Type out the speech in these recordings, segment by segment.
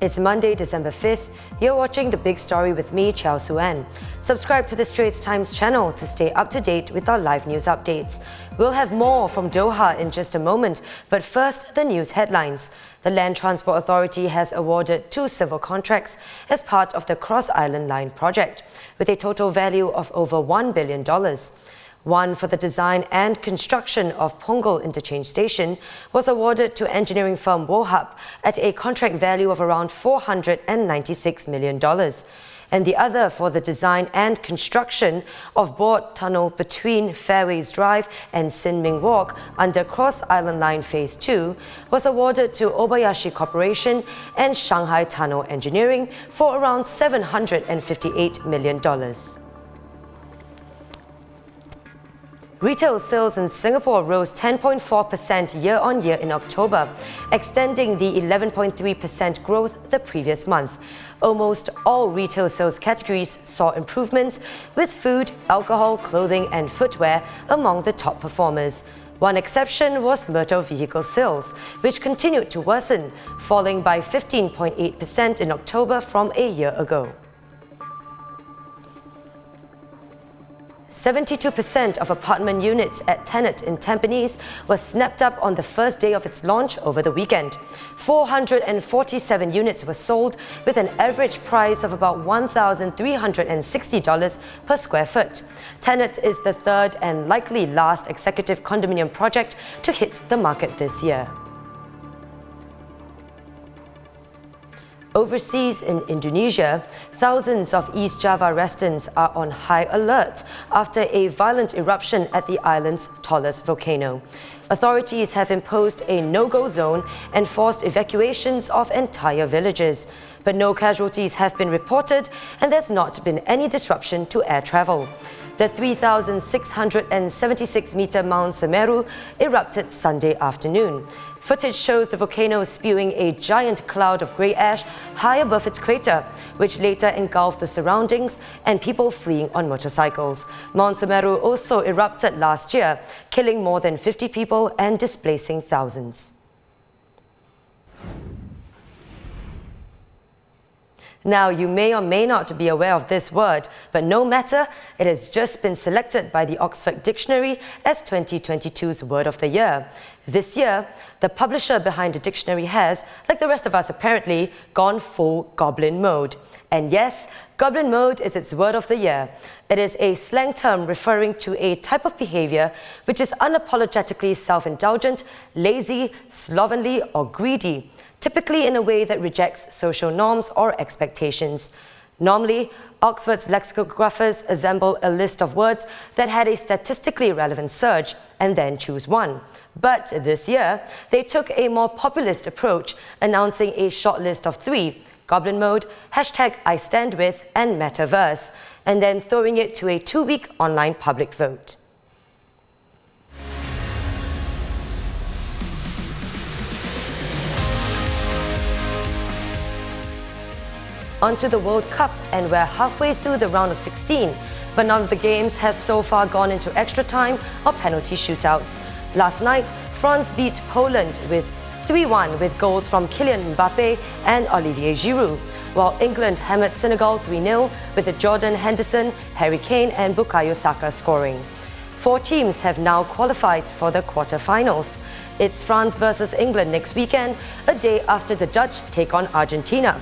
It's Monday, December 5th. You're watching The Big Story with me, Chao Su-an. Subscribe to the Straits Times channel to stay up to date with our live news updates. We'll have more from Doha in just a moment, but first, the news headlines. The Land Transport Authority has awarded 2 civil contracts as part of the Cross Island Line project, with a total value of over $1 billion. One for the design and construction of Punggol Interchange Station was awarded to engineering firm Wohab at a contract value of around $496 million. And the other for the design and construction of Board Tunnel between Fairways Drive and Sin Ming Walk under Cross Island Line Phase 2 was awarded to Obayashi Corporation and Shanghai Tunnel Engineering for around $758 million. Retail sales in Singapore rose 10.4% year-on-year in October, extending the 11.3% growth the previous month. Almost all retail sales categories saw improvements, with food, alcohol, clothing and footwear among the top performers. One exception was motor vehicle sales, which continued to worsen, falling by 15.8% in October from a year ago. 72% of apartment units at Tenet in Tampines were snapped up on the first day of its launch over the weekend. 447 units were sold with an average price of about $1,360 per square foot. Tenet is the third and likely last executive condominium project to hit the market this year. Overseas in Indonesia, thousands of East Java residents are on high alert after a violent eruption at the island's tallest volcano. Authorities have imposed a no-go zone and forced evacuations of entire villages. But no casualties have been reported, and there's not been any disruption to air travel. The 3,676-meter Mount Semeru erupted Sunday afternoon. Footage shows the volcano spewing a giant cloud of grey ash high above its crater, which later engulfed the surroundings and people fleeing on motorcycles. Mount Semeru also erupted last year, killing more than 50 people and displacing thousands. Now, you may or may not be aware of this word, but no matter, it has just been selected by the Oxford Dictionary as 2022's Word of the Year. This year, the publisher behind the dictionary has, like the rest of us apparently, gone full goblin mode. And yes, goblin mode is its Word of the Year. It is a slang term referring to a type of behavior which is unapologetically self-indulgent, lazy, slovenly, or greedy, typically in a way that rejects social norms or expectations. Normally, Oxford's lexicographers assemble a list of words that had a statistically relevant search and then choose one. But this year, they took a more populist approach, announcing a short list of 3: Goblin Mode, #IStandWith, and Metaverse, and then throwing it to a 2-week online public vote. Onto the World Cup, and we're halfway through the round of 16, but none of the games have so far gone into extra time or penalty shootouts. Last night, France beat Poland with 3-1 with goals from Kylian Mbappe and Olivier Giroud, while England hammered Senegal 3-0 with Jordan Henderson, Harry Kane and Bukayo Saka scoring. 4 teams have now qualified for the quarter-finals. It's France versus England next weekend, a day after the Dutch take on Argentina.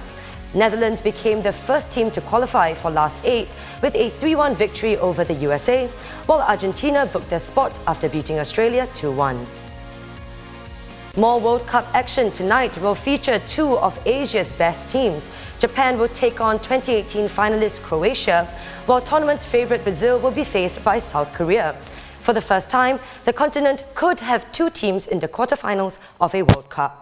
Netherlands became the first team to qualify for last 8 with a 3-1 victory over the USA, while Argentina booked their spot after beating Australia 2-1. More World Cup action tonight will feature 2 of Asia's best teams. Japan will take on 2018 finalist Croatia, while tournament favourite Brazil will be faced by South Korea. For the first time, the continent could have 2 teams in the quarterfinals of a World Cup.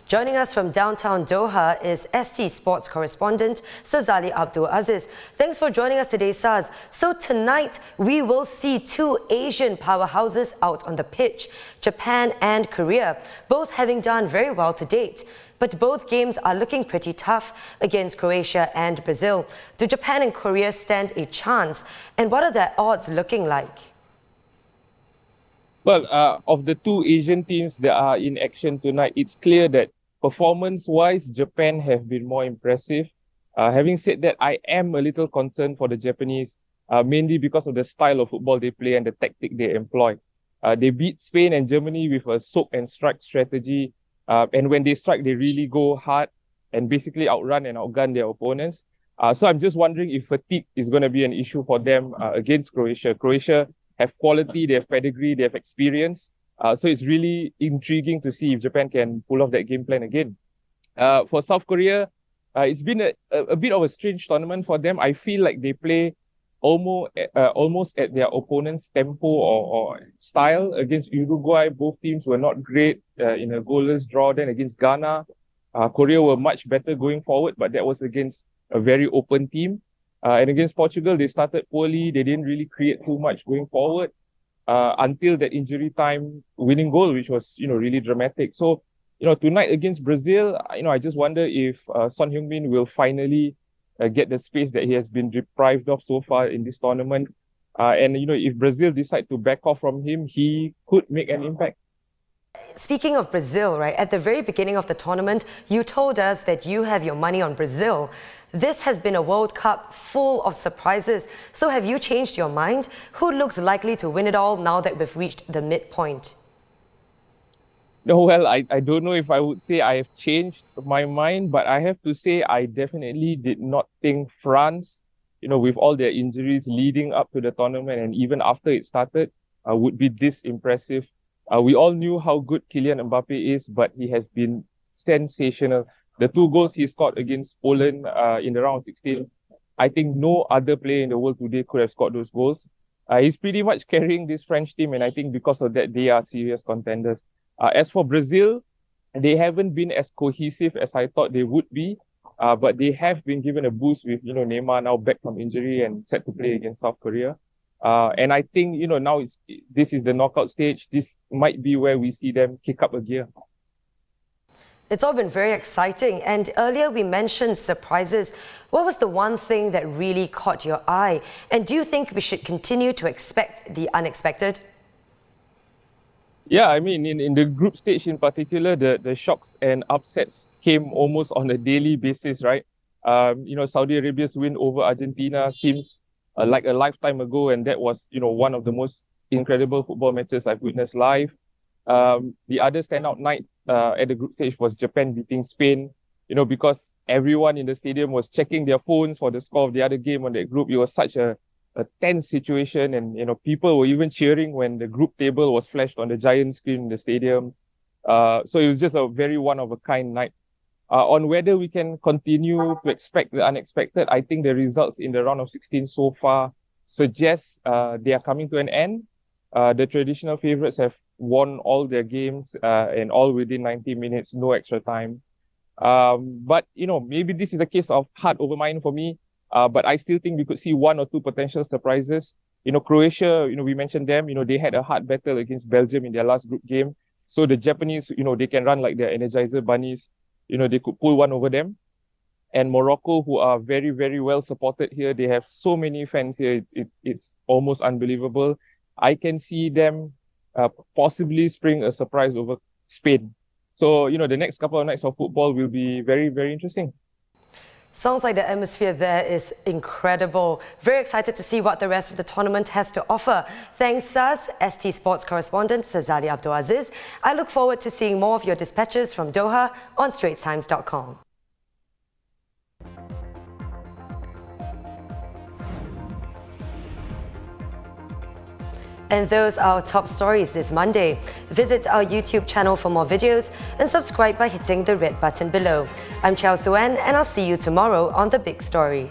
Joining us from downtown Doha is ST Sports correspondent Sazali Abdul Aziz. Thanks for joining us today, Saz. So tonight, we will see 2 Asian powerhouses out on the pitch, Japan and Korea, both having done very well to date. But both games are looking pretty tough against Croatia and Brazil. Do Japan and Korea stand a chance? And what are their odds looking like? Well, of the 2 Asian teams that are in action tonight, it's clear that performance-wise, Japan have been more impressive. Having said that, I am a little concerned for the Japanese, mainly because of the style of football they play and the tactic they employ. They beat Spain and Germany with a soak and strike strategy. And when they strike, they really go hard and basically outrun and outgun their opponents. So I'm just wondering if fatigue is going to be an issue for them against Croatia. Croatia have quality, they have pedigree, they have experience. So it's really intriguing to see if Japan can pull off that game plan again. For South Korea, it's been a bit of a strange tournament for them. I feel like they play almost at their opponent's tempo or style. Against Uruguay, both teams were not great in a goalless draw. Then against Ghana, Korea were much better going forward, but that was against a very open team. And against Portugal, they started poorly. They didn't really create too much going forward until that injury time winning goal, which was, really dramatic. So, tonight against Brazil, I just wonder if Son Heung-min will finally get the space that he has been deprived of so far in this tournament. And, if Brazil decide to back off from him, he could make an impact. Speaking of Brazil, right, at the very beginning of the tournament, you told us that you have your money on Brazil. This has been a World Cup full of surprises. So have you changed your mind? Who looks likely to win it all now that we've reached the midpoint? No, well, I don't know if I would say I have changed my mind, but I have to say I definitely did not think France, with all their injuries leading up to the tournament and even after it started, would be this impressive. We all knew how good Kylian Mbappe is, but he has been sensational. The 2 goals he scored against Poland in the round of 16, I think no other player in the world today could have scored those goals. He's pretty much carrying this French team, and I think because of that, they are serious contenders. As for Brazil, they haven't been as cohesive as I thought they would be, but they have been given a boost with, Neymar now back from injury and set to play against South Korea. And I think, now this is the knockout stage. This might be where we see them kick up a gear. It's all been very exciting. And earlier we mentioned surprises. What was the one thing that really caught your eye? And do you think we should continue to expect the unexpected? Yeah, I mean, in the group stage in particular, the shocks and upsets came almost on a daily basis, right? Saudi Arabia's win over Argentina seems like a lifetime ago, and that was, one of the most incredible football matches I've witnessed live. The other standout night at the group stage was Japan beating Spain, because everyone in the stadium was checking their phones for the score of the other game on that group. It was such a tense situation, and people were even cheering when the group table was flashed on the giant screen in the stadiums. So it was just a very one-of-a-kind night. On whether we can continue to expect the unexpected, I think the results in the round of 16 so far suggest they are coming to an end. The traditional favourites have won all their games and all within 90 minutes, no extra time. But maybe this is a case of heart over mind for me. But I still think we could see 1 or 2 potential surprises. Croatia, we mentioned them, they had a hard battle against Belgium in their last group game. So the Japanese, they can run like their Energizer bunnies. They could pull one over them. And Morocco, who are very, very well supported here, they have so many fans here. It's almost unbelievable. I can see them possibly spring a surprise over Spain. So, the next couple of nights of football will be very, very interesting. Sounds like the atmosphere there is incredible. Very excited to see what the rest of the tournament has to offer. Thanks, Saz, ST Sports correspondent Sazali Abdulaziz. I look forward to seeing more of your dispatches from Doha on StraitsTimes.com. And those are our top stories this Monday. Visit our YouTube channel for more videos and subscribe by hitting the red button below. I'm Chao Suen, and I'll see you tomorrow on The Big Story.